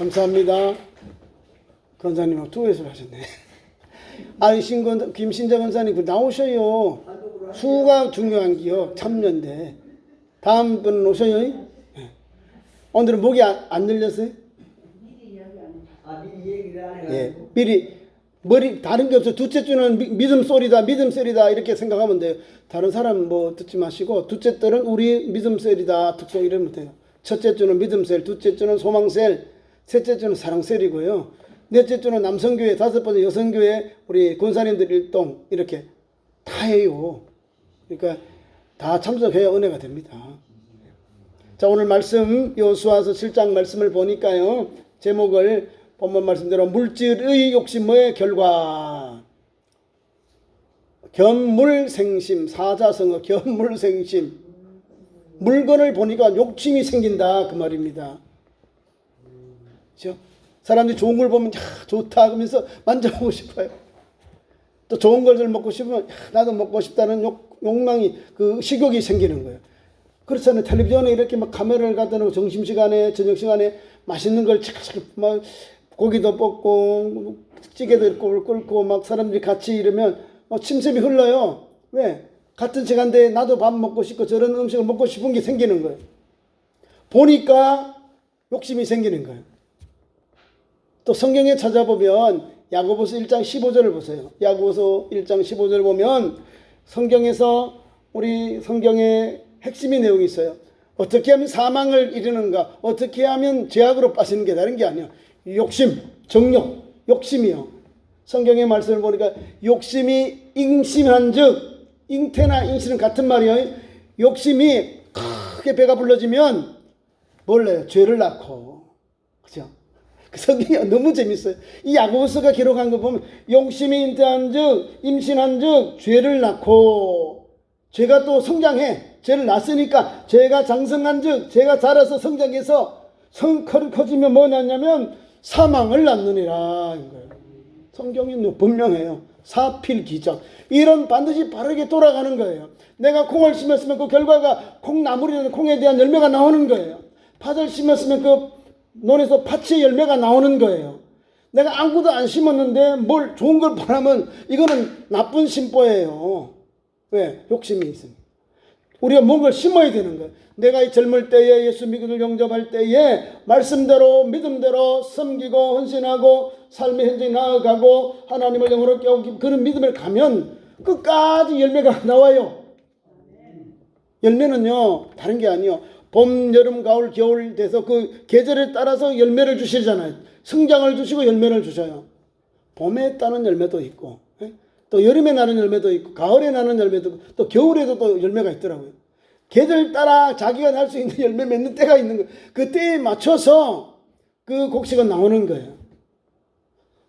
감사합니다. 권사님하고 듀엣을 하셨네. 김신자 권사님 나오셔요. 수가 중요한 기요. 참여인데. 다음번 오셔요. 네. 오늘은 목이 안 열렸어요? 미리 얘기를 안 해가지고. 예, 미리 머리 다른 게 없어. 둘째 주는 믿음 소리다 이렇게 생각하면 돼요. 다른 사람 뭐 듣지 마시고 둘째 주는 우리 믿음 셀이다 특성 이러면 돼요. 첫째 주는 믿음 셀, 둘째 주는 소망 셀, 셋째 주는 사랑 셀이고요. 넷째 주는 남성교회, 다섯 번째 여성교회, 우리 권사님들 일동 이렇게 다 해요. 그러니까 다 참석해야 은혜가 됩니다. 자, 오늘 말씀 여호수아서 7장 말씀을 보니까요. 제목을 본문 말씀대로 물질의 욕심의 결과. 견물생심, 사자성어 견물생심. 물건을 보니까 욕심이 생긴다 그 말입니다. 그렇죠? 사람들이 좋은 걸 보면 좋다 그러면서 만져보고 싶어요. 또 좋은 것을 먹고 싶으면 나도 먹고 싶다는 욕망이 그 식욕이 생기는 거예요. 그렇잖아요. 텔레비전에 이렇게 막 카메라를 갖다 놓고 점심시간에 저녁시간에 맛있는 걸 막 고기도 볶고 찌개도 끓고 막 사람들이 같이 이러면 침샘이 흘러요. 왜? 같은 시간대에 나도 밥 먹고 싶고 저런 음식을 먹고 싶은 게 생기는 거예요. 보니까 욕심이 생기는 거예요. 또 성경에 찾아보면 야고보서 1장 15절을 보세요. 야고보서 1장 15절 보면 성경에서 우리 성경에 핵심의 내용이 있어요. 어떻게 하면 사망을 이루는가? 어떻게 하면 죄악으로 빠지는 게 다른 게 아니야. 욕심, 정욕, 욕심이요. 성경의 말씀을 보니까 욕심이 잉심한 즉, 잉태나 잉신은 같은 말이에요. 욕심이 크게 배가 불러지면 몰라요. 죄를 낳고. 그죠? 그 성경이 너무 재밌어요. 이 야고보서가 기록한 거 보면 욕심이 잉태한 즉, 임신한 즉, 죄를 낳고. 죄가 또 성장해. 죄를 낳았으니까 죄가 장성한 즉, 죄가 자라서 성장해서 커지면 뭐냐면 사망을 낳느니라. 성경이 분명해요. 사필기적. 이런 반드시 바르게 돌아가는 거예요. 내가 콩을 심었으면 그 결과가 콩나물이라는 콩에 대한 열매가 나오는 거예요. 팥을 심었으면 그 논에서 팥의 열매가 나오는 거예요. 내가 아무것도 안 심었는데 뭘 좋은 걸 바라면 이거는 나쁜 심보예요. 왜? 욕심이 있습니다. 우리가 뭔가를 심어야 되는 거예요. 내가 이 젊을 때에 예수 믿음을 영접할 때에 말씀대로 믿음대로 섬기고 헌신하고 삶의 현장에 나아가고 하나님을 영으로 깨우고 그런 믿음을 가면 끝까지 열매가 나와요. 열매는요 다른 게 아니요. 봄, 여름, 가을, 겨울 돼서 그 계절에 따라서 열매를 주시잖아요. 성장을 주시고 열매를 주셔요. 봄에 따는 열매도 있고 또 여름에 나는 열매도 있고 가을에 나는 열매도 있고 또 겨울에도 또 열매가 있더라고요. 계절 따라 자기가 날 수 있는 열매 맺는 때가 있는 거예요. 그 때에 맞춰서 그 곡식은 나오는 거예요.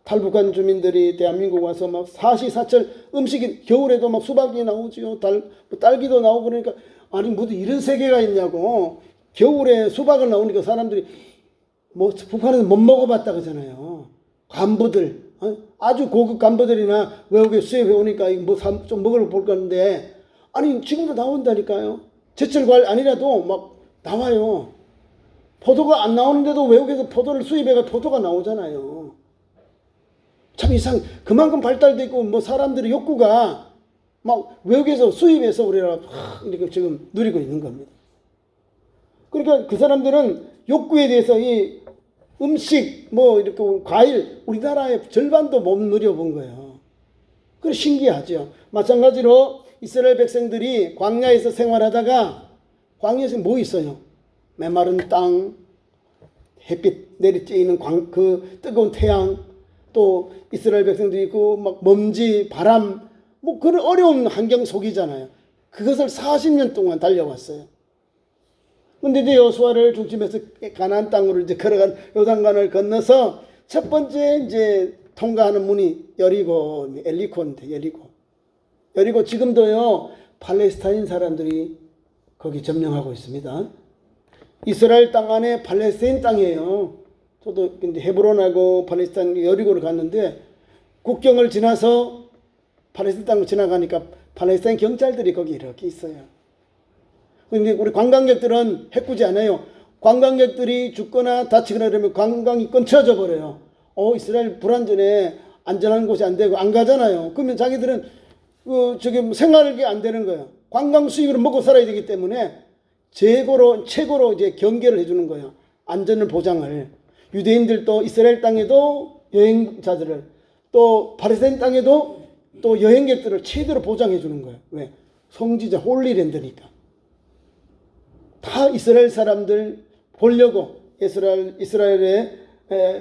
탈북한 주민들이 대한민국 와서 막 사시사철 음식이 겨울에도 막 수박이 나오지요. 딸기도 나오고 그러니까 아니 무슨 이런 세계가 있냐고. 겨울에 수박을 나오니까 사람들이 뭐 북한에서 못 먹어봤다 그러잖아요. 간부들 아주 고급 간부들이나 외국에 수입해 오니까 뭐 좀 먹으러 볼 건데 아니 지금도 나온다니까요. 제철 과일 아니라도 막 나와요. 포도가 안 나오는데도 외국에서 포도를 수입해가 포도가 나오잖아요. 참 그만큼 발달돼 있고 뭐 사람들의 욕구가 막 외국에서 수입해서 우리가 이렇게 지금 누리고 있는 겁니다. 그러니까 그 사람들은 욕구에 대해서 이 음식 뭐 이렇게 과일 우리나라의 절반도 못 누려본 거예요. 그래 신기하죠. 마찬가지로 이스라엘 백성들이 광야에서 생활하다가 광야에서 뭐 있어요? 메마른 땅, 햇빛 내리쬐이는 그 뜨거운 태양, 또 이스라엘 백성들이 그 막 먼지, 바람, 뭐 그런 어려운 환경 속이잖아요. 그것을 40년 동안 달려왔어요. 근데 이제 여호수아를 중심해서 가나안 땅으로 이제 걸어간 요단강을 건너서 첫 번째 이제 통과하는 문이 여리고, 엘리코인데 여리고 지금도요 팔레스타인 사람들이 거기 점령하고 있습니다. 이스라엘 땅 안에 팔레스타인 땅이에요. 저도 근데 헤브론하고 팔레스타인 여리고를 갔는데 국경을 지나서 팔레스타인 땅을 지나가니까 팔레스타인 경찰들이 거기 이렇게 있어요. 근데 우리 관광객들은 해꾸지 않아요. 관광객들이 죽거나 다치거나 그러면 관광이 끊쳐져 버려요. 이스라엘 불안전해, 안전한 곳이 안 되고 안 가잖아요. 그러면 자기들은 저기 생활이 안 되는 거예요. 관광 수입으로 먹고 살아야 되기 때문에 최고로 이제 경계를 해주는 거예요. 안전을 보장을. 유대인들도 이스라엘 땅에도 여행자들을, 또 팔레스타인 땅에도 또 여행객들을 최대로 보장해 주는 거예요. 왜? 성지자 홀리랜드니까. 다 이스라엘 사람들 보려고 이스라엘의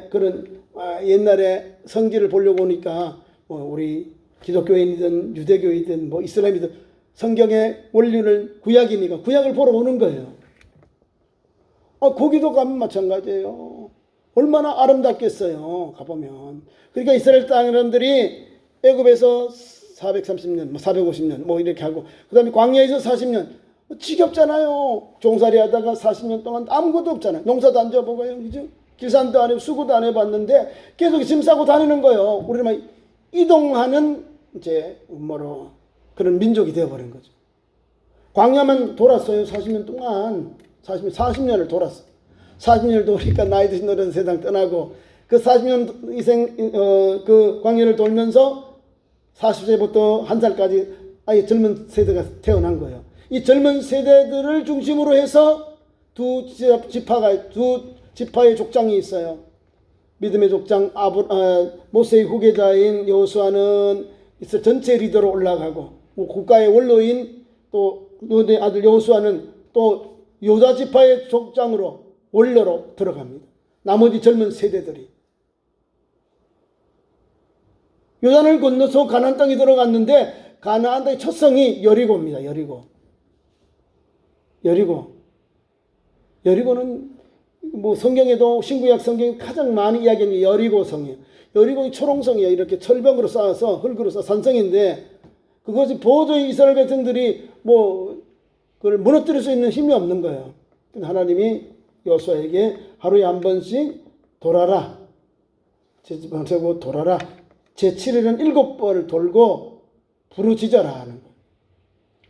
그런 옛날에 성지를 보려고 오니까 우리 기독교인이든 유대교이든 이슬람이든 성경의 원리를 구약이니까 구약을 보러 오는 거예요. 거기도 가면 마찬가지예요. 얼마나 아름답겠어요. 가보면. 그러니까 이스라엘 사람들이 애굽에서 430년, 450년 이렇게 하고, 그 다음에 광야에서 40년. 지겹잖아요. 종살이 하다가 40년 동안 아무것도 없잖아요. 농사도 안 지어보고요. 그죠? 길산도 안 해보고 수고도 안 해봤는데 계속 짐 싸고 다니는 거예요. 우리는 막 이동하는 그런 민족이 되어버린 거죠. 광야만 돌았어요. 40년 동안. 40년을 돌았어요. 40년을 도니까 나이 드신 어른 세상 떠나고, 그 40년 그 광야를 돌면서 40세부터 1살까지 아예 젊은 세대가 태어난 거예요. 이 젊은 세대들을 중심으로 해서 두 지파의 족장이 있어요. 믿음의 족장 모세의 후계자인 여호수아는 전체 리더로 올라가고, 국가의 원로인 또 눈의 아들 여호수아는 또 유다 지파의 족장으로 원로로 들어갑니다. 나머지 젊은 세대들이 요단을 건너서 가나안 땅에 들어갔는데, 가나안 땅의 첫 성이 여리고입니다. 여리고는 성경에도 신구약 성경에 가장 많이 이야기하는 여리고 성이에요. 여리고는 초롱성이에요. 이렇게 철벽으로 쌓아서 흙으로 쌓아 산성인데, 그것이 도저히 이스라엘 백성들이 그걸 무너뜨릴 수 있는 힘이 없는 거예요. 하나님이 여호수아에게 하루에 한 번씩 돌아라. 돌아라. 제7일은 7번을 돌고 부르짖어라 하는 거예요.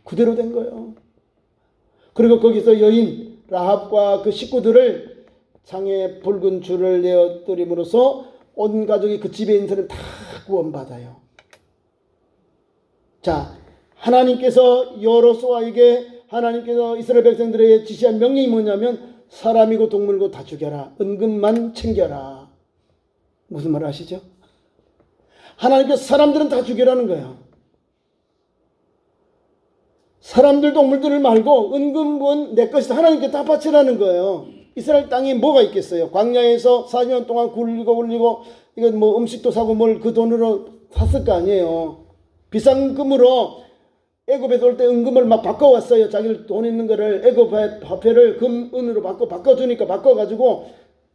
그대로 된 거예요. 그리고 거기서 여인 라합과 그 식구들을 창에 붉은 줄을 내어드림으로써 온 가족이 그 집에 있는 사람 다 구원받아요. 자, 하나님께서 여호수아에게 하나님께서 이스라엘 백성들에게 지시한 명령이 뭐냐면, 사람이고 동물이고 다 죽여라. 은금만 챙겨라. 무슨 말 아시죠? 하나님께서 사람들은 다 죽여라는 거예요. 사람들 동물들을 말고 은금은 내 것이다. 하나님께 다 바치라는 거예요. 이스라엘 땅에 뭐가 있겠어요? 광야에서 40년 동안 굴리고 이건 음식도 사고 뭘 그 돈으로 샀을 거 아니에요. 비싼 금으로 애굽에 올 때 은금을 막 바꿔왔어요. 자기 돈 있는 거를 애굽 화폐를 금은으로 바꿔주니까 바꿔가지고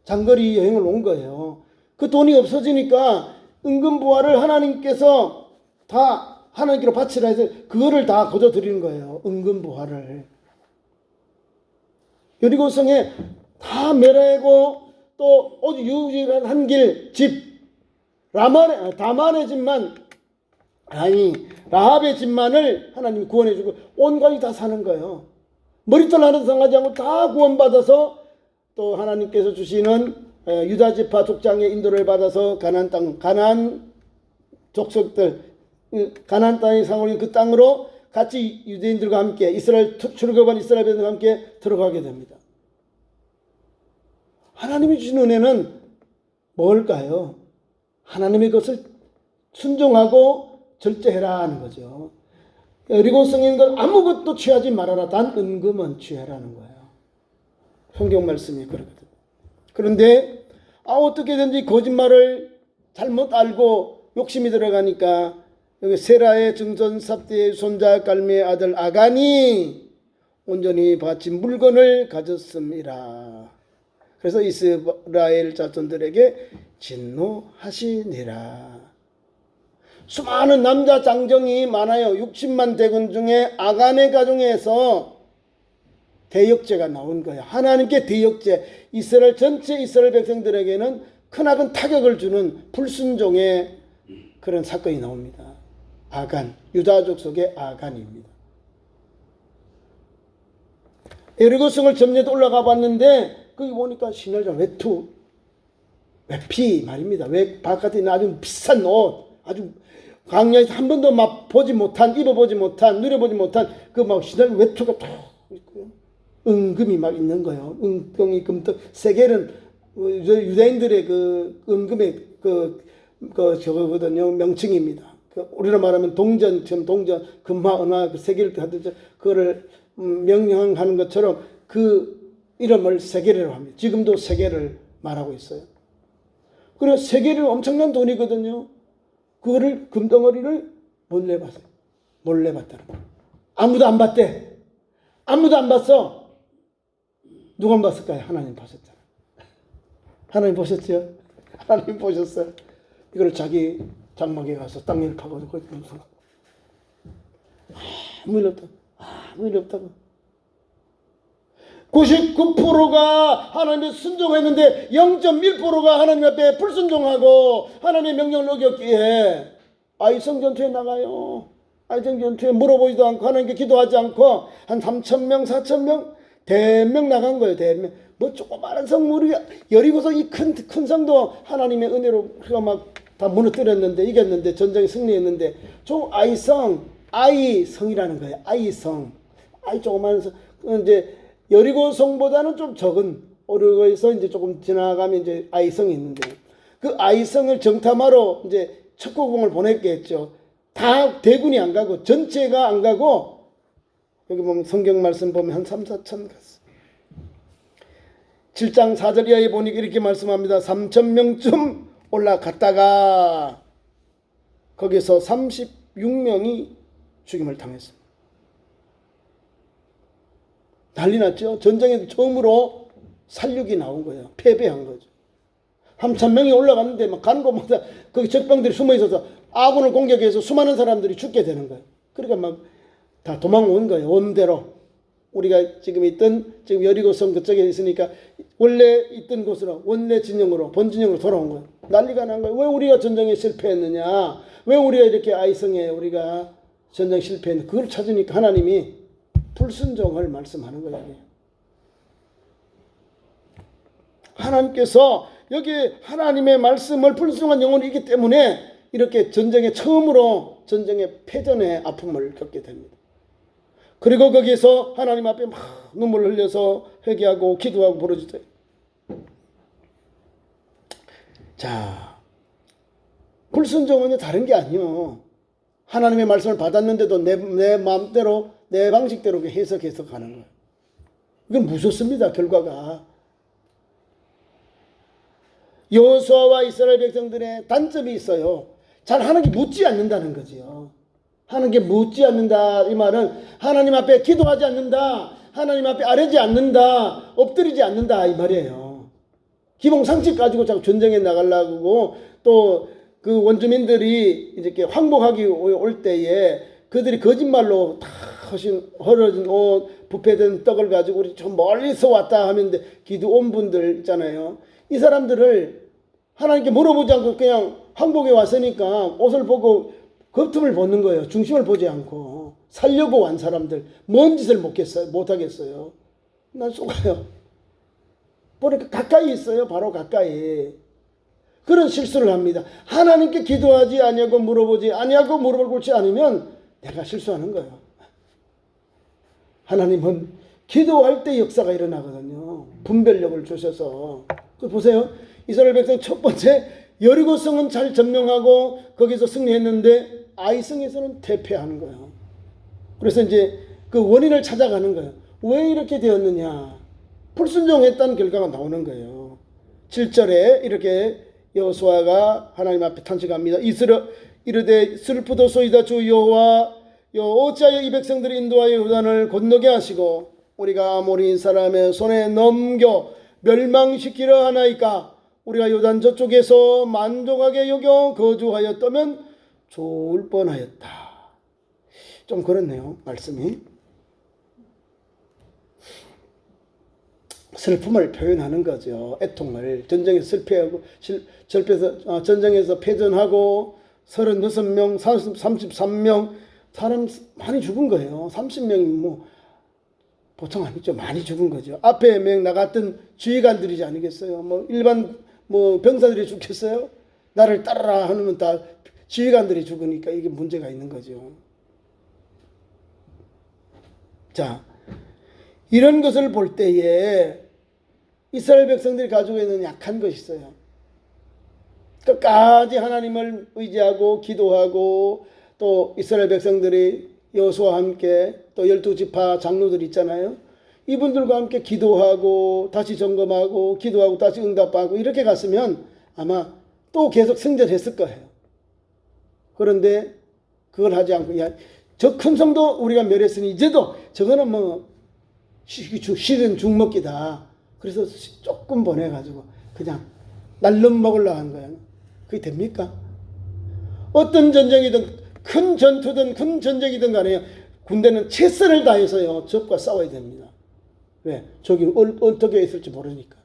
장거리 여행을 온 거예요. 그 돈이 없어지니까 은금 부화를 하나님께서 다 하나님께로 바치라 해서 그거를 다 거저 드리는 거예요. 은금 부화를. 여리고성에 다 멸하고 또 오직 유일한 한 길 집 다만의 집만 라합의 집만을 하나님이 구원해주고 온 가족이 다 사는 거예요. 머리털 하나 상하지 않고 다 구원받아서 또 하나님께서 주시는 유다 지파 족장의 인도를 받아서 가나안 족속들, 가나안 땅의 상호인 그 땅으로 같이 유대인들과 함께 출애굽한 이스라엘 백성과 함께 들어가게 됩니다. 하나님이 주신 은혜는 뭘까요? 하나님의 것을 순종하고 절제해라 하는 거죠. 여리고성에 있는 걸 아무것도 취하지 말아라. 단 은금은 취하라는 거예요. 성경 말씀이 그러거든요. 그런데 어떻게든지 거짓말을 잘못 알고 욕심이 들어가니까 여기 세라의 증손 삽디의 손자 갈미의 아들 아간이 온전히 바친 물건을 가졌습니다. 그래서 이스라엘 자손들에게 진노하시니라. 수많은 남자 장정이 많아요. 60만 대군 중에 아간의 가정에서 대역죄가 나온 거예요. 하나님께 대역죄. 전체 이스라엘 백성들에게는 크나큰 타격을 주는 불순종의 그런 사건이 나옵니다. 아간, 유다족 속의 아간입니다. 여리고성을 점령해 올라가 봤는데 거기 보니까 신발장 외피 말입니다. 바깥에 있는 아주 비싼 옷, 아주 광야에서 한 번도 막 입어보지 못한, 누려보지 못한 그 막 신발 외투가 탁 있고요. 은금이 막 있는 거예요. 은경이 금떡 세겔은 유대인들의 그 은금의 저거거든요. 명칭입니다. 우리로 말하면 동전 금화 은화 그 세겔 하듯이 그거를 명령하는 것처럼 그 이름을 세겔이라고 합니다. 지금도 세겔을 말하고 있어요. 그래서 세겔이 엄청난 돈이거든요. 그거를 금덩어리를 몰래 봤어요. 몰래 봤다는 거예요. 아무도 안 봤대. 아무도 안 봤어. 누가 봤을까요? 하나님 보셨잖아요. 하나님 보셨죠? 하나님 보셨어요. 이걸 자기 장막에 가서 땅을 파고 거기 서 아무 일 없다고. 아무 일 없다고. 99%가 하나님의 순종했는데 0.1%가 하나님 앞에 불순종하고 하나님의 명령을 어겼기에 아이성 전투에 나가요. 아이성 전투에 물어보지도 않고 하나님께 기도하지 않고 한 3,000명 4,000명 대명 나간 거예요. 대명. 뭐 조그마한 성물이 여리고서 이 큰 성도 하나님의 은혜로 우리가 막 다 무너뜨렸는데 이겼는데 전쟁에 승리했는데 저 아이성이라는 거예요. 아이성. 아이 조그마한 성. 이제 여리고 성보다는 좀 적은 오르고에서 이제 조금 지나가면 이제 아이성이 있는데 그 아이성을 정탐하러 이제 첩보공을 보냈겠죠. 다 대군이 안 가고 전체가 안 가고 여기 보면 성경 말씀 보면 한 3, 4천 갔어. 7장 4절 이하에 보니까 이렇게 말씀합니다. 3,000명쯤 올라갔다가 거기서 36명이 죽임을 당했습니다. 난리 났죠. 전쟁에서 처음으로 살육이 나온 거예요. 패배한 거죠. 3,000명이 올라갔는데 막 가는 곳마다 거기 적병들이 숨어 있어서 아군을 공격해서 수많은 사람들이 죽게 되는 거예요. 그러니까 막 다 도망온 거예요. 원대로. 우리가 지금 여리고성 그쪽에 있으니까 원래 있던 곳으로 원래 진영으로 본진영으로 돌아온 거예요. 난리가 난 거예요. 왜 우리가 전쟁에 실패했느냐? 왜 우리가 이렇게 아이성에 우리가 전쟁 실패했느냐? 그걸 찾으니까 하나님이 불순종을 말씀하는 거예요. 하나님께서 여기 하나님의 말씀을 불순종한 영혼이 있기 때문에 이렇게 처음으로 전쟁의 패전의 아픔을 겪게 됩니다. 그리고 거기서 하나님 앞에 막 눈물을 흘려서 회개하고 기도하고 부르짖어요. 자, 불순종은 다른 게 아니요. 하나님의 말씀을 받았는데도 내 마음대로 내 방식대로 해석해서 가는 거예요. 이건 무섭습니다. 결과가. 여호수아와 이스라엘 백성들의 단점이 있어요. 잘 하나님께 묻지 않는다는 거지요. 하나님께 묻지 않는다 이 말은 하나님 앞에 기도하지 않는다. 하나님 앞에 아뢰지 않는다. 엎드리지 않는다 이 말이에요. 기본 상식 가지고 자꾸 전쟁에 나가려고 또 그 원주민들이 이렇게 황복하기 올 때에 그들이 거짓말로 다 헐어진 옷, 부패된 떡을 가지고 우리 좀 멀리서 왔다 하는데 기드온 분들 있잖아요. 이 사람들을 하나님께 물어보지 않고 그냥 황복에 왔으니까 옷을 보고 겁tum을 벗는 거예요. 중심을 보지 않고 살려고 온 사람들 뭔 짓을 못하겠어요. 난 속아요. 보니까 가까이 있어요. 바로 가까이. 그런 실수를 합니다. 하나님께 기도하지 아니하고 물어보지 아니하고 물어볼 곳이 아니면 내가 실수하는 거예요. 하나님은 기도할 때 역사가 일어나거든요. 분별력을 주셔서. 보세요. 이스라엘 백성 첫 번째 여리고성은 잘 점령하고 거기서 승리했는데 아이성에서는 대패하는 거예요. 그래서 이제 그 원인을 찾아가는 거예요. 왜 이렇게 되었느냐. 불순종했다는 결과가 나오는 거예요. 7절에 이렇게 여호수아가 하나님 앞에 탄식합니다. 이르되 슬프도소이다 주 여호와 어찌하여 이 백성들이 인도하여 요단을 건너게 하시고 우리가 아모리인 사람의 손에 넘겨 멸망시키려 하나이까. 우리가 요단 저쪽에서 만족하게 여겨 거주하였다면 좋을 뻔하였다. 좀 그렇네요. 말씀이. 슬픔을 표현하는 거죠. 애통을. 전쟁에서 실패하고 전쟁에서 패전하고 36명 33명 사람 많이 죽은 거예요. 30명이 뭐 보통 아니죠. 많이 죽은 거죠. 앞에 명 나갔던 지휘관들이지 아니겠어요? 뭐 일반 뭐 병사들이 죽겠어요? 나를 따르라 하면 다 지휘관들이 죽으니까 이게 문제가 있는 거죠. 자, 이런 것을 볼 때에 이스라엘 백성들이 가지고 있는 약한 것이 있어요. 끝까지 하나님을 의지하고 기도하고 또 이스라엘 백성들이 여호수아와 함께 또 12지파 장로들 있잖아요. 이분들과 함께 기도하고 다시 점검하고 기도하고 다시 응답하고 이렇게 갔으면 아마 또 계속 승전했을 거예요. 그런데 그걸 하지 않고 저 큰 성도 우리가 멸했으니 이제도 저거는 뭐 시든 죽먹기다. 그래서 조금 보내가지고 그냥 날름 먹으려고 한 거예요. 그게 됩니까? 어떤 전쟁이든 큰 전투든 큰 전쟁이든 간에 군대는 최선을 다해서요 적과 싸워야 됩니다. 왜? 적이 어떻게 있을지 모르니까.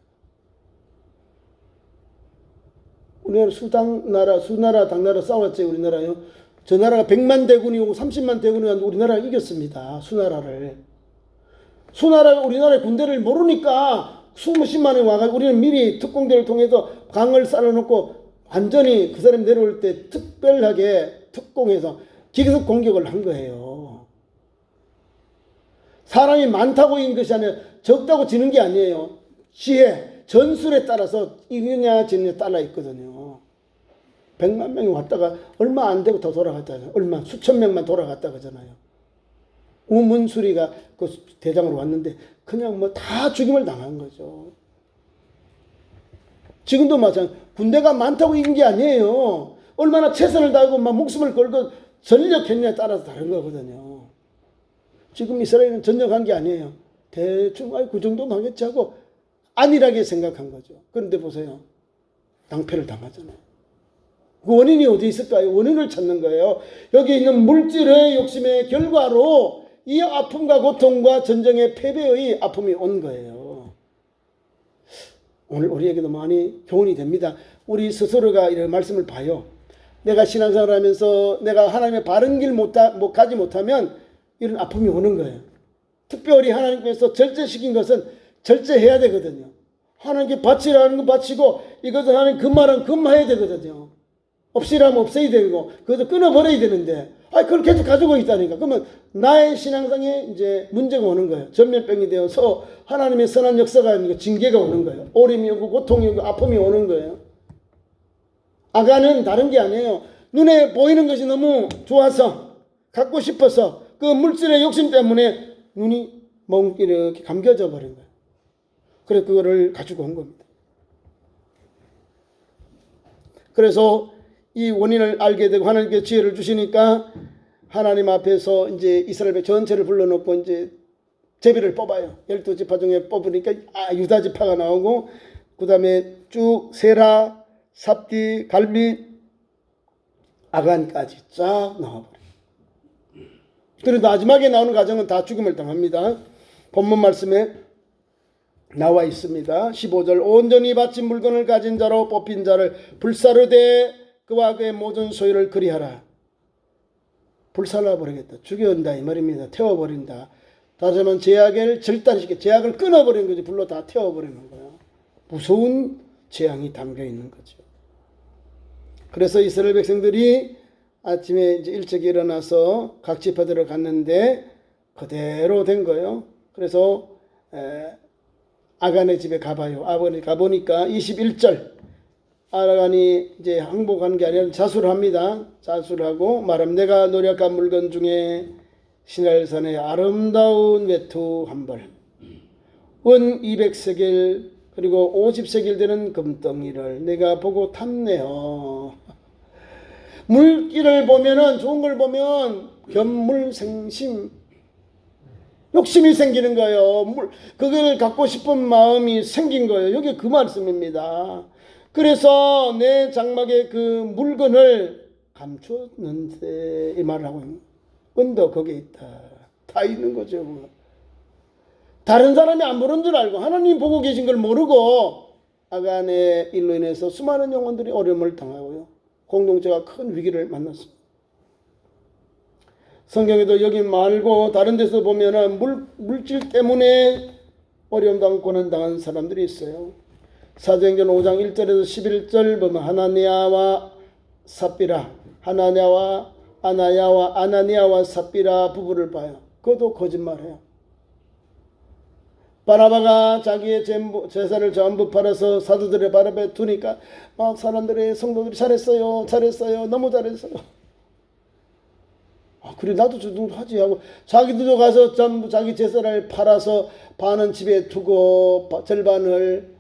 우리나라 수나라 당나라 싸웠지. 우리나라요. 저 나라가 100만 대군이 오고 30만 대군이 왔는데 우리나라가 이겼습니다. 수나라가 우리나라의 군대를 모르니까 수십만에 와가지고 우리는 미리 특공대를 통해서 강을 쌓아놓고 완전히 그 사람이 내려올 때 특별하게 특공해서 기습 공격을 한 거예요. 사람이 많다고 이긴 것이 아니라 적다고 지는 게 아니에요. 지혜, 전술에 따라서 이기냐 지느냐 따라 있거든요. 100만 명이 왔다가 얼마 안 되고 더 돌아갔잖아요. 수천 명만 돌아갔다 그러잖아요. 우문수리가 그 대장으로 왔는데 그냥 뭐 다 죽임을 당한 거죠. 지금도 마찬가지. 군대가 많다고 이긴 게 아니에요. 얼마나 최선을 다하고 막 목숨을 걸고 전력했냐에 따라서 다른 거거든요. 지금 이스라엘은 전역한 게 아니에요. 대충 그 정도는 하겠지 하고 안일하게 생각한 거죠. 그런데 보세요. 낭패를 당하잖아요. 그 원인이 어디 있을까요? 원인을 찾는 거예요. 여기 있는 물질의 욕심의 결과로 이 아픔과 고통과 전쟁의 패배의 아픔이 온 거예요. 오늘 우리에게도 많이 교훈이 됩니다. 우리 스스로가 이런 말씀을 봐요. 내가 신앙생활을 하면서 내가 하나님의 바른 길 가지 못하면 이런 아픔이 오는 거예요. 특별히 하나님께서 절제시킨 것은 절제해야 되거든요. 하나님께 바치라는 건 바치고 이것은 하나님 금하라는 금해야 되거든요. 없이라면 없애야 되고 그것을 끊어버려야 되는데 그걸 계속 가지고 있다니까. 그러면 나의 신앙상에 이제 문제가 오는 거예요. 전면병이 되어서 하나님의 선한 역사가 아니고 징계가 오는 거예요. 오림이 오고 고통이 오고 아픔이 오는 거예요. 아간은 다른 게 아니에요. 눈에 보이는 것이 너무 좋아서 갖고 싶어서 그 물질의 욕심 때문에 눈이 이렇게 감겨져 버린 거예요. 그래서 그거를 가지고 온 겁니다. 그래서 이 원인을 알게 되고 하나님께 지혜를 주시니까 하나님 앞에서 이제 이스라엘 전체를 불러놓고 이제 제비를 뽑아요. 12지파 중에 뽑으니까 유다 지파가 나오고 그 다음에 쭉 세라, 삽디, 갈미, 아간까지 쫙 나와버려요. 그리고 마지막에 나오는 가정은 다 죽임을 당합니다. 본문 말씀에 나와 있습니다. 15절 온전히 바친 물건을 가진 자로 뽑힌 자를 불사르되 그와 그의 모든 소유를 그리하라. 불살라버리겠다. 죽여온다 이 말입니다. 태워버린다. 다시 말하면 제약을 절단시켜 제약을 끊어버리는 거지. 불로 다 태워버리는 거예요. 무서운 재앙이 담겨 있는 거죠. 그래서 이스라엘 백성들이 아침에 이제 일찍 일어나서 각 지파대로 갔는데 그대로 된 거예요. 그래서 아간의 집에 가봐요. 아간에 가보니까 21절 아간이 이제 항복한 게 아니라 자수를 합니다. 자수를 하고 말하면 내가 노력한 물건 중에 시날산의 아름다운 외투 한 벌, 은 200세겔 그리고 50세겔 되는 금덩이를 내가 보고 탐내어. 물기를 보면은 좋은 걸 보면 견물생심 욕심이 생기는 거예요. 그걸 갖고 싶은 마음이 생긴 거예요. 여기 그 말씀입니다. 그래서 내 장막에 그 물건을 감추었는데 이 말을 하고 있는 은도 거기에 있다. 다 있는 거죠. 다른 사람이 안 보는 줄 알고 하나님 보고 계신 걸 모르고 아간의 일로 인해서 수많은 영혼들이 어려움을 당하고요. 공동체가 큰 위기를 만났습니다. 성경에도 여기 말고 다른 데서 보면은 물질 때문에 어려움 당하고 고난 당한 사람들이 있어요. 사도행전 5장 1절에서 11절 보면 하나니아와 삽비라, 아나니아와 삽비라 부부를 봐요. 그것도 거짓말해요. 바나바가 자기의 재산을 전부 팔아서 사도들의 발 앞에 두니까 막 사람들의 성도들이 잘했어요, 너무 잘했어요. 그래 나도 저 정도 하지 하고 자기들도 가서 전부 자기 재산을 팔아서 반은 집에 두고 절반을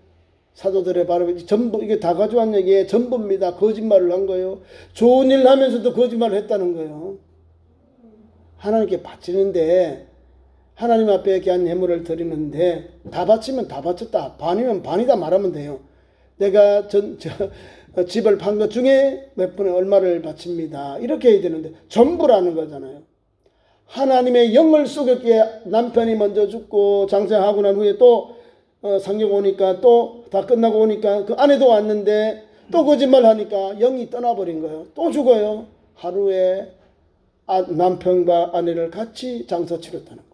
사도들의 발 앞에 전부 이게 다 가져왔는 얘기에 전부입니다. 거짓말을 한 거예요. 좋은 일 하면서도 거짓말을 했다는 거예요. 하나님께 바치는데 하나님 앞에 귀한 예물을 드리는데 다 바치면 다 바쳤다, 반이면 반이다 말하면 돼요. 내가 집을 판 것 중에 몇 분의 얼마를 바칩니다. 이렇게 해야 되는데 전부라는 거잖아요. 하나님의 영을 속였기에 남편이 먼저 죽고 장사하고 난 후에 또 상경 오니까 또 다 끝나고 오니까 그 아내도 왔는데 또 거짓말 하니까 영이 떠나버린 거예요. 또 죽어요. 하루에 남편과 아내를 같이 장사 치렀다는 거예요.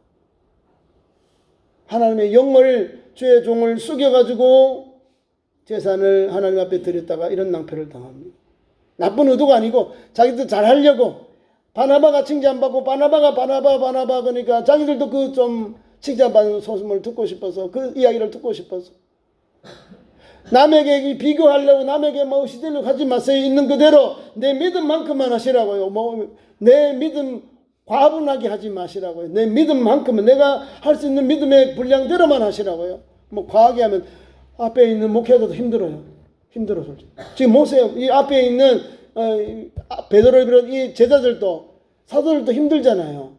하나님의 영을 주의 종을 속여가지고 재산을 하나님 앞에 드렸다가 이런 낭패를 당합니다. 나쁜 의도가 아니고 자기도 잘하려고 바나바가 칭찬받고 바나바 그러니까 자기들도 그 좀 칭찬받는 소식을 듣고 싶어서 그 이야기를 듣고 싶어서 남에게 비교하려고 남에게 뭐 시들려고 하지 마세요. 있는 그대로 내 믿음만큼만 하시라고요. 내 믿음 과분하게 하지 마시라고요. 내 믿음만큼은 내가 할 수 있는 믿음의 분량대로만 하시라고요. 과하게 하면 앞에 있는 목회자도 힘들어요. 솔직히. 지금 보세요. 이 앞에 있는 베드로를 비롯한 이 제자들도 사도들도 힘들잖아요.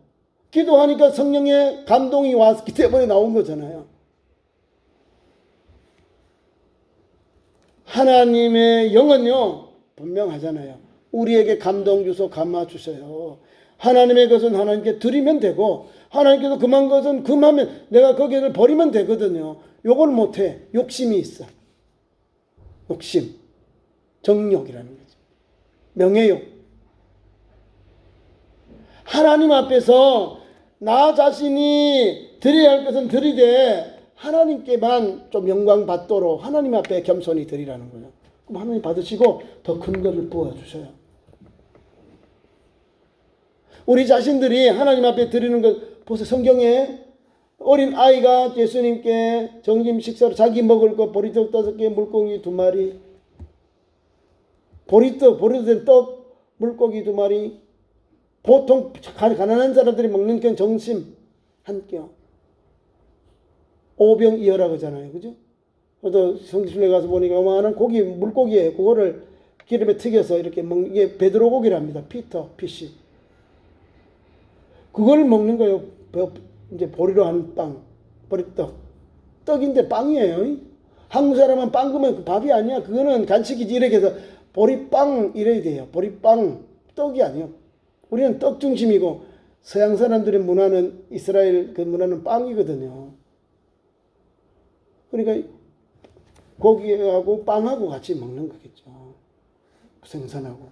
기도하니까 성령의 감동이 왔기 때문에 나온 거잖아요. 하나님의 영은요 분명하잖아요. 우리에게 감동 주소 감화 주세요. 하나님의 것은 하나님께 드리면 되고 하나님께서 금한 것은 금하면 내가 거기를 버리면 되거든요. 요걸 못해. 욕심이 있어. 욕심. 정욕이라는 거죠. 명예욕. 하나님 앞에서 나 자신이 드려야 할 것은 드리되 하나님께만 좀 영광 받도록 하나님 앞에 겸손히 드리라는 거예요. 그럼 하나님 받으시고 더 큰 것을 부어주셔요. 우리 자신들이 하나님 앞에 드리는 것 보세요. 성경에 어린 아이가 예수님께 점심 식사로 자기 먹을 것 보리떡 5개 물고기 2마리 보리떡 된 떡 물고기 2마리 보통 가난한 사람들이 먹는 건 점심 한 끼. 오병이어라 그러잖아요. 그죠? 저도 성지순례 가서 보니까 어마어마한 물고기예요. 그거를 기름에 튀겨서 이렇게 먹는 게 베드로 고기랍니다. 피시. 그걸 먹는 거예요. 이제 보리로 한 빵, 보리떡. 떡인데 빵이에요. 한국 사람은 빵 그러면 밥이 아니야. 그거는 간식이지. 이렇게 해서 보리빵 이래야 돼요. 보리빵, 떡이 아니에요. 우리는 떡 중심이고 서양 사람들의 문화는 이스라엘 그 문화는 빵이거든요. 그러니까 고기하고 빵하고 같이 먹는 거겠죠. 생선하고.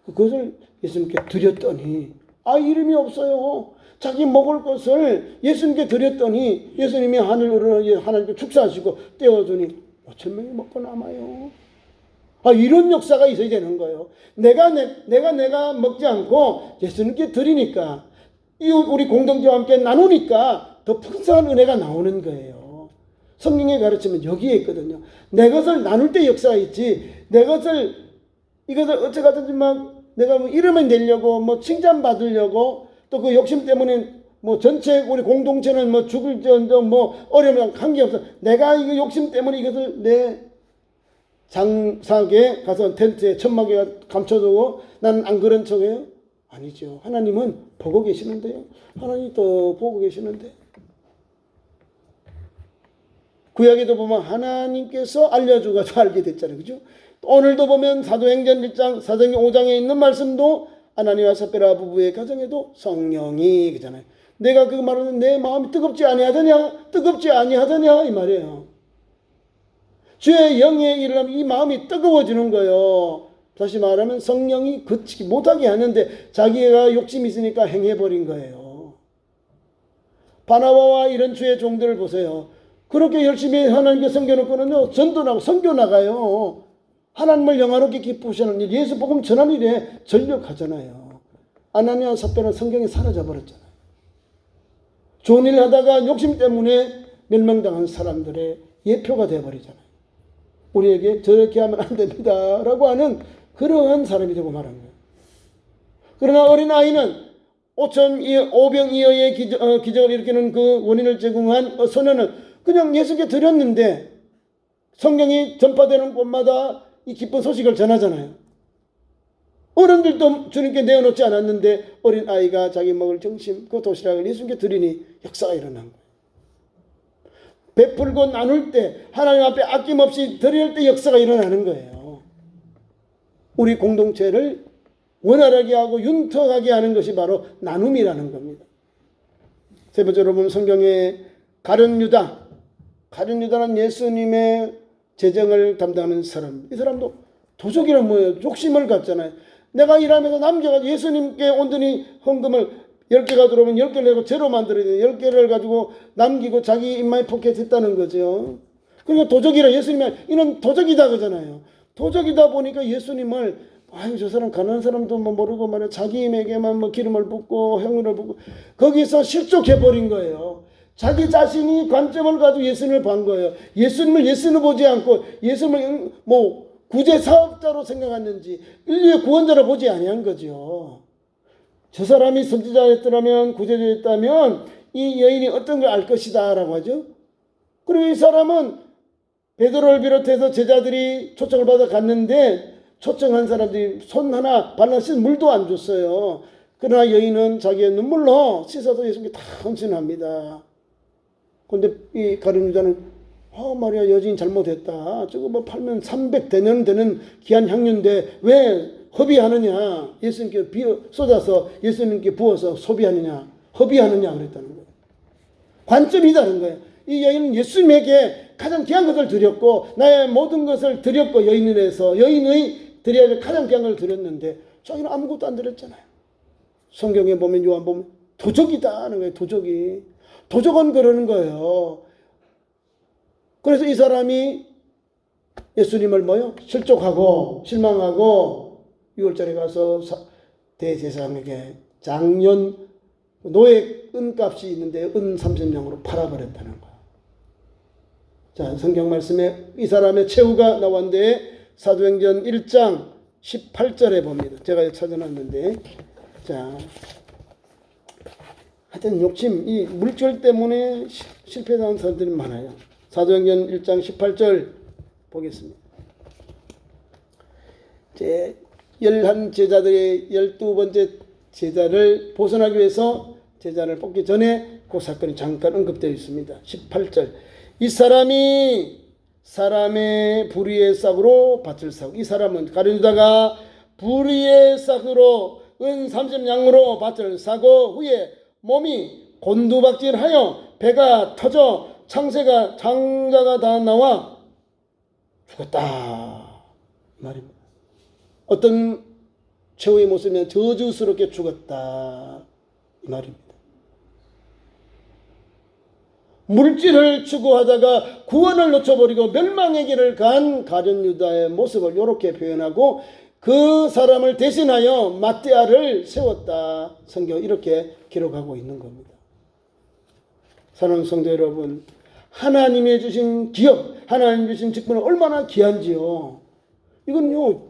그것을 예수님께 드렸더니 이름이 없어요. 자기 먹을 것을 예수님께 드렸더니 예수님이 하늘으로 하나님께 축사하시고 떼어주니 5,000명이 먹고 남아요. 이런 역사가 있어야 되는 거예요. 내가 먹지 않고 예수님께 드리니까 우리 공동체와 함께 나누니까 더 풍성한 은혜가 나오는 거예요. 성경에 가르치면 여기에 있거든요. 내 것을 나눌 때 역사가 있지. 이것을 어찌가든지 막 내가 이름을 내려고 칭찬 받으려고 또 그 욕심 때문에 전체 우리 공동체는 죽을 정도 어려움 한게 없어. 내가 이거 욕심 때문에 이것을 내 장사하게 가서 텐트에 천막에 감춰두고 나는 안 그런 척해요? 아니죠. 하나님은 보고 계시는데요. 하나님 또 보고 계시는데. 구약에도 보면 하나님께서 알려주가지고 알게 됐잖아요. 그죠? 오늘도 보면 사도행전 1장, 사도행전 5장에 있는 말씀도 아나니와 삽비라 부부의 가정에도 성령이 그잖아요. 내가 그 말하는 내 마음이 뜨겁지 아니하더냐 이 말이에요. 주의 영에 일어나면 이 마음이 뜨거워지는 거예요. 다시 말하면 성령이 그치지 못하게 하는데 자기가 욕심이 있으니까 행해버린 거예요. 바나바와 이런 주의 종들을 보세요. 그렇게 열심히 하나님께 섬겨놓고는요, 전도나고 선교 나가요. 하나님을 영화롭게 기쁘시는 일, 예수 복음 전하는 일에 전력하잖아요. 아나니아 삽비라는 성경이 사라져버렸잖아요. 좋은 일 하다가 욕심 때문에 멸망당한 사람들의 예표가 되어버리잖아요. 우리에게 저렇게 하면 안 됩니다 라고 하는 그러한 사람이 되고 말한 거예요. 그러나 어린아이는 5병이어의 기적을 일으키는 그 원인을 제공한 소년은 그냥 예수께 드렸는데, 성경이 전파되는 곳마다 이 기쁜 소식을 전하잖아요. 어른들도 주님께 내어놓지 않았는데 어린아이가 자기 먹을 점심 그 도시락을 예수님께 드리니 역사가 일어난 거예요. 베풀고 나눌 때, 하나님 앞에 아낌없이 드릴 때 역사가 일어나는 거예요. 우리 공동체를 원활하게 하고 윤택하게 하는 것이 바로 나눔이라는 겁니다. 세 번째로 보면 성경에 가룟 유다는 예수님의 재정을 담당하는 사람. 이 사람도 도적이란 뭐예요? 욕심을 갖잖아요. 내가 일하면서 남겨가지고 예수님께 온전히 헌금을 10개가 들어오면 10개를 내고 제로 만들어야 돼요. 10개를 가지고 남기고 자기 입마에 포켓했다는 거죠. 그러니까 도적이라, 예수님이 이는 도적이다 그러잖아요. 도적이다 보니까 예수님을, 아유 저 사람 가난한 사람도 뭐 모르고 말이야, 자기에게만 뭐 기름을 붓고 향유를 붓고, 거기서 실족해버린 거예요. 자기 자신이 관점을 가지고 예수님을 본 거예요. 예수님을 예수로 보지 않고 예수님을 뭐 구제 사업자로 생각했는지 인류의 구원자로 보지 아니한 거죠. 저 사람이 선지자였더라면, 구제자였다면 이 여인이 어떤 걸 알 것이다 라고 하죠. 그리고 이 사람은 베드로를 비롯해서 제자들이 초청을 받아 갔는데 초청한 사람들이 손 하나 발 하나 씻은 물도 안 줬어요. 그러나 여인은 자기의 눈물로 씻어서 예수님께 다 헌신합니다. 근데 이 가룟 유다는 말이야, 여진이 잘못했다. 저거 뭐 팔면 300대년 되는 귀한 향유인데 왜 허비하느냐. 예수님께 쏟아서 예수님께 부어서 소비하느냐, 허비하느냐 그랬다는 거예요. 관점이 다른 거예요. 이 여인은 예수님에게 가장 귀한 것을 드렸고 나의 모든 것을 드렸고, 여인에서 여인의 드려야 할 가장 귀한 것을 드렸는데 자기는 아무것도 안 드렸잖아요. 성경에 보면, 요한 보면 도적이다 하는 거예요. 도적은 그러는 거예요. 그래서 이 사람이 예수님을 실족하고 실망하고 6월절에 가서 대제사장에게 작년 노예 은값이 있는데 은 30냥으로 팔아버렸다는 거예요. 자, 성경 말씀에 이 사람의 최후가 나왔는데 사도행전 1장 18절에 봅니다. 제가 찾아놨는데, 자, 하여튼 욕심, 이 물질 때문에 실패하는 사람들이 많아요. 사도행전 1장 18절 보겠습니다. 11 제자들의 12번째 제자를 보선하기 위해서 제자를 뽑기 전에 그 사건이 잠깐 언급되어 있습니다. 18절. 이 사람이 사람의 불의의 싹으로 밭을 사고, 이 사람은 가룟 유다가 불의의 싹으로 은 30냥으로 밭을 사고 후에 몸이 곤두박질하여 배가 터져 장자가 다 나와 죽었다 말입니다. 어떤 최후의 모습이면 저주스럽게 죽었다 이 말입니다. 물질을 추구하다가 구원을 놓쳐버리고 멸망의 길을 간 가룟 유다의 모습을 이렇게 표현하고, 그 사람을 대신하여 마띠아를 세웠다. 성경 이렇게 기록하고 있는 겁니다. 사랑하는 성도 여러분, 하나님이 주신 기업, 하나님 주신 직분은 얼마나 귀한지요. 이건요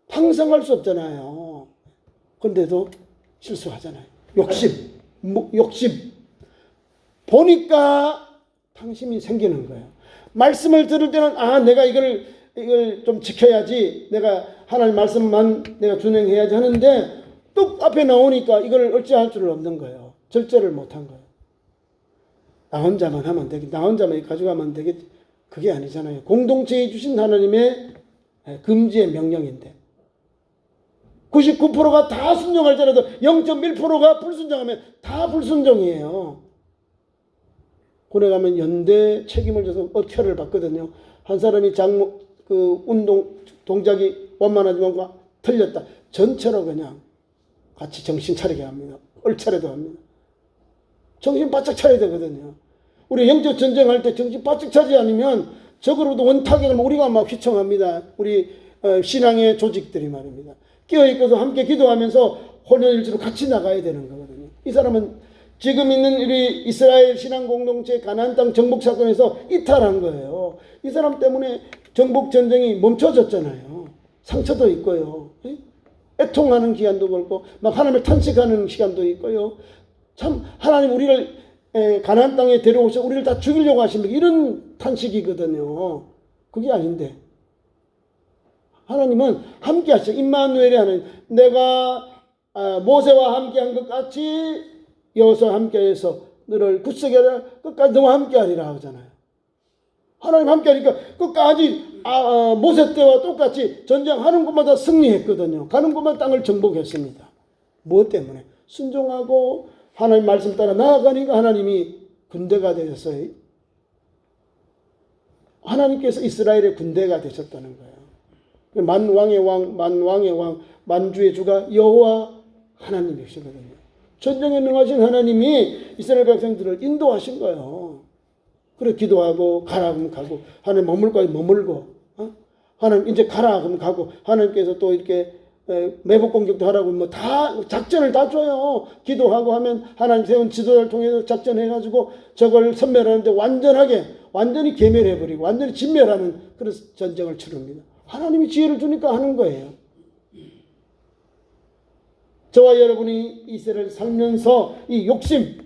상상할 수 없잖아요. 그런데도 실수하잖아요. 욕심. 보니까 탕심이 생기는 거예요. 말씀을 들을 때는 내가 이걸 좀 지켜야지, 내가 하나님 말씀만 내가 준행해야지 하는데 뚝 앞에 나오니까 이걸 어찌할 줄은 없는 거예요. 절제를 못한 거예요. 나 혼자만 하면 되겠지, 나 혼자만 가져가면 되겠지. 그게 아니잖아요. 공동체에 주신 하나님의 금지의 명령인데 99%가 다 순종할지라도 0.1%가 불순종하면 다 불순종이에요. 군에 가면 연대 책임을 져서 어혈을 받거든요. 한 사람이 동작이 원만하지만 틀렸다. 전체로 그냥 같이 정신 차리게 합니다. 얼차려도 합니다. 정신 바짝 차려야 되거든요. 우리 영적 전쟁할 때 정신 바짝 차리지 않으면 적으로도 원타격을 우리가 막 휘청합니다. 우리 신앙의 조직들이 말입니다. 깨어있고서 함께 기도하면서 혼연일주로 같이 나가야 되는 거거든요. 이 사람은 지금 있는 우리 이스라엘 신앙 공동체 가나안 땅 정복 사건에서 이탈한 거예요. 이 사람 때문에 정복 전쟁이 멈춰졌잖아요. 상처도 있고요. 애통하는 기간도 그렇고 막 하나님을 탄식하는 시간도 있고요. 참 하나님 우리를 가나안 땅에 데려오셔 우리를 다 죽이려고 하십니다. 이런 탄식이거든요. 그게 아닌데 하나님은 함께 하시죠. 임마누엘의 하나님. 내가 모세와 함께 한 것 같이 여호수아와 함께 해서 너를 굳세게 하라. 끝까지 너와 함께 하리라 하잖아요. 하나님 함께 하니까 끝까지 모세 때와 똑같이 전쟁하는 곳마다 승리했거든요. 가는 곳마다 땅을 정복했습니다. 무엇 때문에? 순종하고 하나님 말씀 따라 나아가니까 하나님이 군대가 되셨어요. 하나님께서 이스라엘의 군대가 되셨다는 거예요. 만왕의 왕, 만왕의 왕, 만주의 주가 여호와 하나님이시거든요. 전쟁에 능하신 하나님이 이스라엘 백성들을 인도하신 거예요. 그래 기도하고 가라 하면 가고 하나님 머물 거에 머물고 하나님 이제 가라 하면 가고 하나님께서 또 이렇게 매복 공격도 하라고 뭐 다 작전을 다 줘요. 기도하고 하면 하나님 세운 지도자를 통해서 작전해가지고 저걸 섬멸하는데 완전히 괴멸해버리고 완전히 진멸하는 그런 전쟁을 치릅니다. 하나님이 지혜를 주니까 하는 거예요. 저와 여러분이 이스라엘 살면서 이 욕심의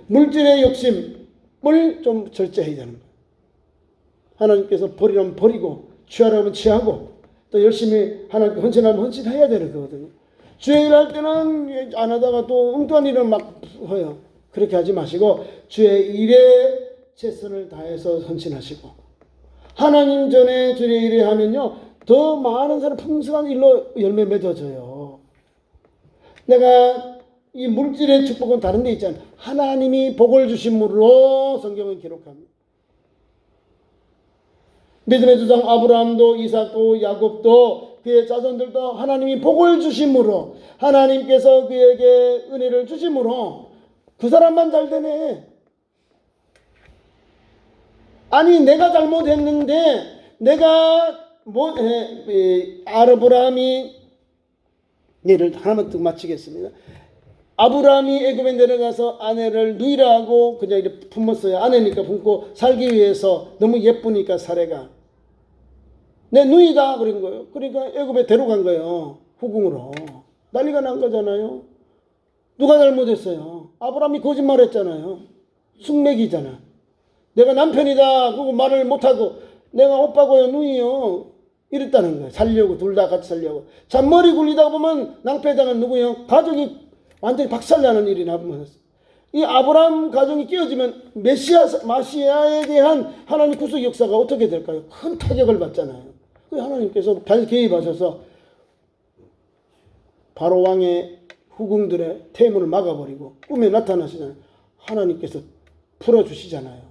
물질의 욕심을 좀 절제해야 되는 거예요. 하나님께서 버리라면 버리고 취하라면 취하고 또 열심히 하나님께 헌신하면 헌신해야 되는 거거든요. 주의 일할 때는 안 하다가 또 엉뚱한 일을 막 해요. 그렇게 하지 마시고 주의 일에 최선을 다해서 헌신하시고 하나님 전에 주의 일을 하면요 더 많은 사람 풍성한 일로 열매 맺어져요. 내가 이 물질의 축복은 다른 데 있잖아요. 하나님이 복을 주심으로 성경은 기록합니다. 믿음의 조상 아브라함도 이삭도 야곱도 그의 자손들도 하나님이 복을 주심으로 하나님께서 그에게 은혜를 주심으로 그 사람만 잘 되네. 아니 내가 잘못했는데 내가 아브라함이 예를 하나만 더 마치겠습니다. 아브라함이 애굽에 내려가서 아내를 누이라 하고 그냥 이렇게 품었어요. 아내니까 품고 살기 위해서 너무 예쁘니까 사례가 내 누이다 그런 거예요. 그러니까 애굽에 데려간 거예요. 후궁으로. 난리가 난 거잖아요. 누가 잘못했어요? 아브라함이 거짓말했잖아요. 숙맥이잖아. 내가 남편이다 그거 말을 못하고 내가 오빠고요 누이요 이랬다는 거예요. 살려고 둘 다 같이 살려고. 잔머리 굴리다 보면 낭패당한 누구요? 가족이 완전히 박살나는 일이 나면 이 아브라함 가정이 깨어지면 마시아에 대한 하나님 구속 역사가 어떻게 될까요? 큰 타격을 받잖아요. 하나님께서 개입하셔서 바로 왕의 후궁들의 태문을 막아버리고 꿈에 나타나시잖아요. 하나님께서 풀어주시잖아요.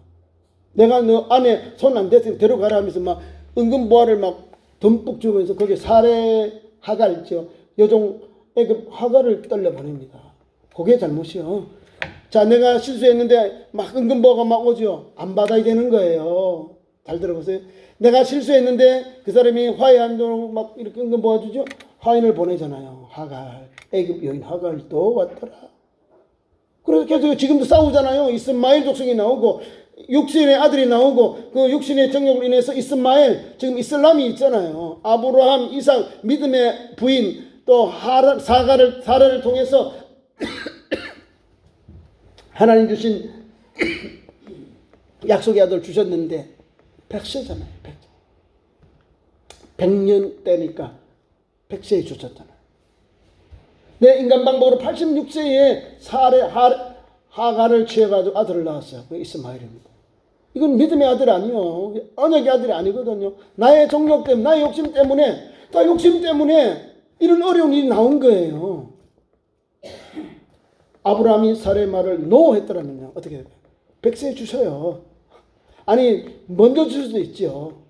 내가 너 안에 손 안 대서 데려가라 하면서 막 은근보화를 막 듬뿍 주면서 거기에 사례 하갈 있죠. 여종 애굽 하갈을 떨려보냅니다. 그게 잘못이요. 자, 내가 실수했는데 막 은근보화가 막 오죠. 안 받아야 되는 거예요. 잘 들어보세요. 내가 실수했는데 그 사람이 화해한다고 막 이렇게 은근보화 주죠. 화인을 보내잖아요. 하갈, 애굽 여인 하갈도 왔더라. 그래서 계속 지금도 싸우잖아요. 이스마엘 족속이 나오고 육신의 아들이 나오고 그 육신의 정욕으로 인해서 이스마엘 지금 이슬람이 있잖아요. 아브라함, 이삭 믿음의 부인 또 사라를 통해서 하나님 주신 약속의 아들 주셨는데 100세잖아요. 100년 때니까 100세에 주셨잖아요. 내 인간 방법으로 86세에 하갈을 취해가지고 아들을 낳았어요. 그 이스마엘입니다. 이건 믿음의 아들 아니요. 언약의 아들이 아니거든요. 나의 정욕 때문에, 나의 욕심 때문에, 다 욕심 때문에 이런 어려운 일이 나온 거예요. 아브라함이 사례 말을 노 했더라면요. 어떻게 될까요? 100세에 주셔요. 아니, 먼저 줄 수도 있죠.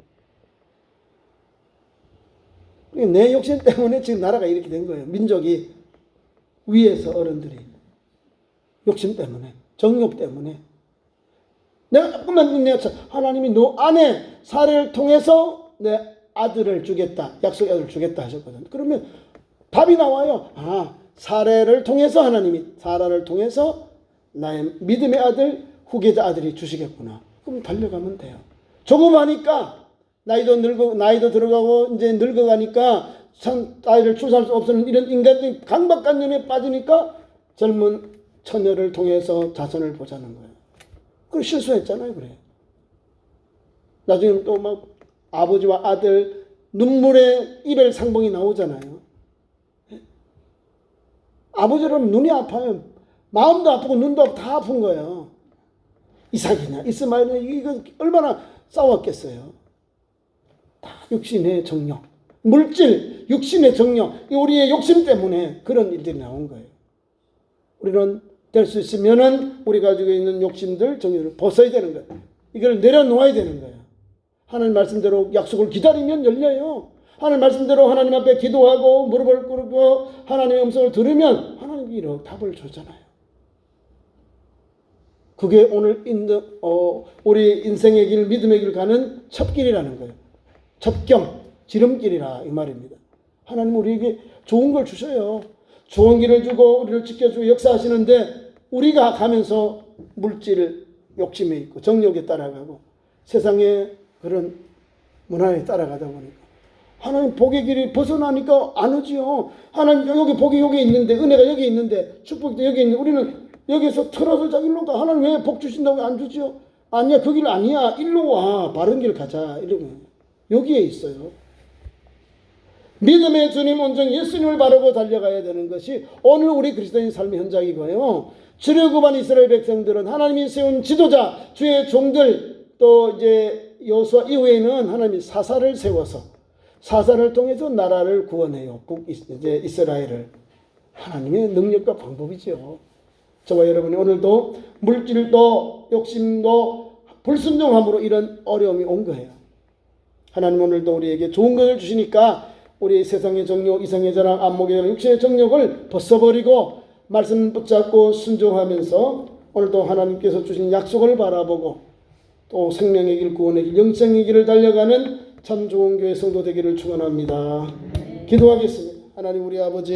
내 욕심 때문에 지금 나라가 이렇게 된 거예요. 민족이 위에서 어른들이 욕심 때문에, 정욕 때문에. 내가 조금만 하나님이 너 안에 사례를 통해서 내 아들을 주겠다, 약속의 아들을 주겠다 하셨거든. 그러면 답이 나와요. 아, 사례를 통해서 하나님이 사라를 통해서 나의 믿음의 아들, 후계자 아들이 주시겠구나. 그럼 달려가면 돼요. 조급하니까 나이도 들어가고 이제 늙어가니까 참 아이를 출산할 수 없는 이런 인간적인 강박관념에 빠지니까 젊은 처녀를 통해서 자손을 보자는 거예요. 그걸 실수했잖아요, 그래. 나중에 또 막 아버지와 아들 눈물의 이별 상봉이 나오잖아요. 아버지라면 눈이 아파요. 마음도 아프고 눈도 아프고 다 아픈 거예요. 이삭이냐 이스마엘이냐 이거 얼마나 싸웠겠어요. 다 육신의 정욕, 물질, 육신의 정욕, 우리의 욕심 때문에 그런 일들이 나온 거예요. 우리는 될 수 있으면은 우리 가지고 있는 욕심들, 정욕을 벗어야 되는 거예요. 이걸 내려놓아야 되는 거예요. 하나님 말씀대로 약속을 기다리면 열려요. 하나님 말씀대로 하나님 앞에 기도하고 무릎을 꿇고 하나님의 음성을 들으면 하나님이 이렇게 답을 주잖아요. 그게 오늘 우리 인생의 길, 믿음의 길 가는 첩길이라는 거예요. 첩경, 지름길이라 이 말입니다. 하나님 우리에게 좋은 걸 주셔요. 좋은 길을 주고 우리를 지켜주고 역사하시는데 우리가 가면서 물질 욕심에 있고 정욕에 따라가고 세상의 그런 문화에 따라가다 보니까 하나님 복의 길이 벗어나니까 안 오지요. 하나님 여기 복이 여기 있는데 은혜가 여기 있는데 축복도 여기 있는데 우리는 여기서 틀어서 자 일로 가. 하나님 왜 복 주신다고 안 주지요? 아니야 그 길 아니야. 일로 와. 바른 길 가자. 이러면 여기에 있어요. 믿음의 주님 온전히 예수님을 바르고 달려가야 되는 것이 오늘 우리 그리스도인 삶의 현장이고요. 출애굽한 이스라엘 백성들은 하나님이 세운 지도자, 주의 종들 또 이제 여호수아 이후에는 하나님이 사사를 세워서 사사를 통해서 나라를 구원해요. 이제 이스라엘을. 하나님의 능력과 방법이죠. 저와 여러분이 오늘도 물질도 욕심도 불순종함으로 이런 어려움이 온 거예요. 하나님 오늘도 우리에게 좋은 것을 주시니까 우리 세상의 정욕, 이성의 자랑, 안목의 자랑, 육신의 정욕을 벗어버리고 말씀 붙잡고 순종하면서 오늘도 하나님께서 주신 약속을 바라보고 또 생명의 길, 구원의 길, 영생의 길을 달려가는 참 좋은 교회 성도 되기를 축원합니다. 기도하겠습니다. 하나님 우리 아버지